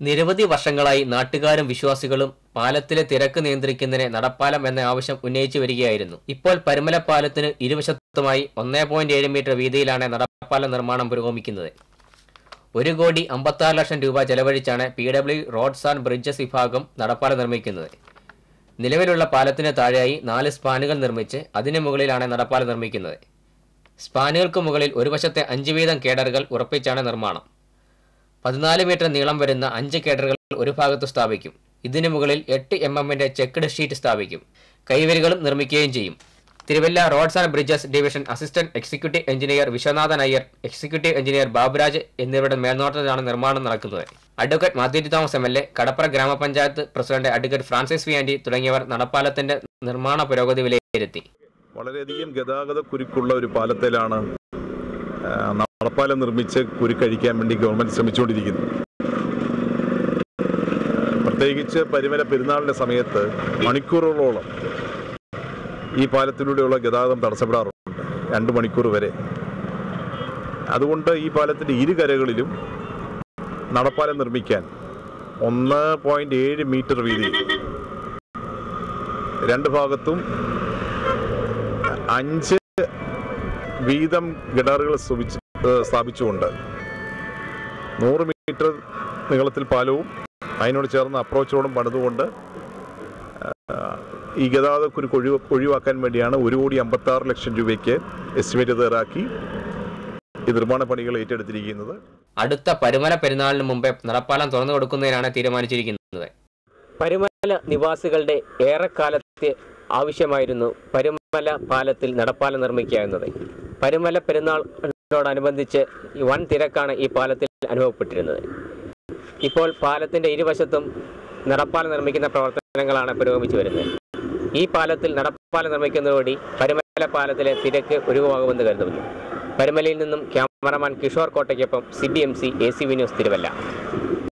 നിരവധി വർഷങ്ങളായി നാട്ടുകാരും വിശ്വാസികളും പാലത്തിലെ തിരക്ക് നിയന്ത്രിക്കുന്നതിന് നടപ്പാലം എന്ന ആവശ്യം ഉന്നയിച്ചു വരികയായിരുന്നു. ഇപ്പോൾ പരുമല പാലത്തിന് ഇരുവശത്തുമായി 1.7 മീറ്റർ വീതിയിലാണ് നടപ്പാല നിർമ്മാണം പുരോഗമിക്കുന്നത്. 1,56,00,000 രൂപ ചെലവഴിച്ചാണ് PW റോഡ്സ് ആൻഡ് ബ്രിഡ്ജസ് വിഭാഗം നടപ്പാലം നിർമ്മിക്കുന്നത്. നിലവിലുള്ള പാലത്തിന് താഴെയായി 4 സ്പാനുകൾ നിർമ്മിച്ച് അതിനു മുകളിലാണ് നടപ്പാലം നിർമ്മിക്കുന്നത്. സ്പാനുകൾക്ക് മുകളിൽ ഒരു വശത്തെ 5 വീതം കേഡറുകൾ ഉറപ്പിച്ചാണ് നിർമ്മാണം. 14 മീറ്റർ നീളം വരുന്ന 5 കേഡറുകൾ ഒരു ഭാഗത്ത് സ്ഥാപിക്കും. ഇതിനു മുകളിൽ 8 mm ചെക്ക്ഡ് ഷീറ്റ് സ്ഥാപിക്കും. കൈവരികളും നിർമ്മിക്കുകയും ചെയ്യും. Thiruvalla roads and bridges division assistant executive engineer Viswanathan Iyer, executive engineer Baburaj എന്നിവരുടെ മേൽനോട്ടത്തിലാണ് നിർമ്മാണം നടക്കുന്നത്. അഡ്വക്കേറ്റ് മാത്യു തോമസ് MLA, കടപ്പുറ ഗ്രാമപഞ്ചായത്ത് president advocate Francis V Anty തുടങ്ങിയവർ നടപ്പാലത്തിന്റെ നിർമ്മാണ പുരോഗതി വിലയിരുത്തി. വളരെയധികം ഗതാഗത കുരുക്കുള്ള ഒരു പാലത്തിലാണ് നടപ്പാലം നിർമ്മിച്ച് കുരുക്കഴിക്കാൻ വേണ്ടി ഗവൺമെന്റ് ശ്രമിച്ചുകൊണ്ടിരിക്കുന്നത്. പ്രത്യേകിച്ച് പരുമല പെരുന്നാളിന്റെ സമയത്ത് മണിക്കൂറുകളോളം ഈ പാലത്തിലൂടെയുള്ള ഗതാഗതം തടസ്സപ്പെടാറുണ്ട്, 2 മണിക്കൂർ വരെ. അതുകൊണ്ട് ഈ പാലത്തിന്റെ ഇരുകരകളിലും നടപ്പാലം നിർമ്മിക്കാൻ 1.7 മീറ്റർ വീതി 2 ഭാഗത്തും 5 വീതം ഗഡറുകൾ സ്ഥാപിച്ചുകൊണ്ട് 100 മീറ്റർ നീളത്തിൽ പാലവും അതിനോട് ചേർന്ന് അപ്രോച്ച് റോഡും പണിതുകൊണ്ട് ഈ ഗതാഗത കുരുക്ക് ഒഴിവാക്കാൻ വേണ്ടിയാണ് 1,56,00,000 രൂപയ്ക്ക് എസ്റ്റിമേറ്റ് തയ്യാറാക്കി ഈ നിർമ്മാണ പണികൾ ഏറ്റെടുത്തിരിക്കുന്നത്. അടുത്ത പരുമല പെരുന്നാളിന് മുമ്പേ നടപ്പാലം തുറന്നു കൊടുക്കുന്നതിനാണ് തീരുമാനിച്ചിരിക്കുന്നത്. പരുമല നിവാസികളുടെ ഏറെക്കാലത്തെ ആവശ്യമായിരുന്നു പരുമല പാലത്തിൽ നടപ്പാലം നിർമ്മിക്കുക എന്നത്. പരുമല പെരുന്നാളിനോടനുബന്ധിച്ച് വൻ തിരക്കാണ് ഈ പാലത്തിൽ അനുഭവപ്പെട്ടിരുന്നത്. ഇപ്പോൾ പാലത്തിന്റെ ഇരുവശത്തും നടപ്പാലം നിർമ്മിക്കുന്ന പ്രവർത്തനങ്ങളാണ് പുരോഗമിച്ചു വരുന്നത്. ഈ പാലത്തിൽ നടപ്പാലം നിർമ്മിക്കുന്നതോടെ പരുമല പാലത്തിലെ തിരക്ക് ഒഴിവാകുമെന്ന് കരുതുന്നു. പരുമലയിൽ നിന്നും ക്യാമറമാൻ കിഷോർ കോട്ടയ്ക്കൊപ്പം CBMC ACV ന്യൂസ് തിരുവല്ല.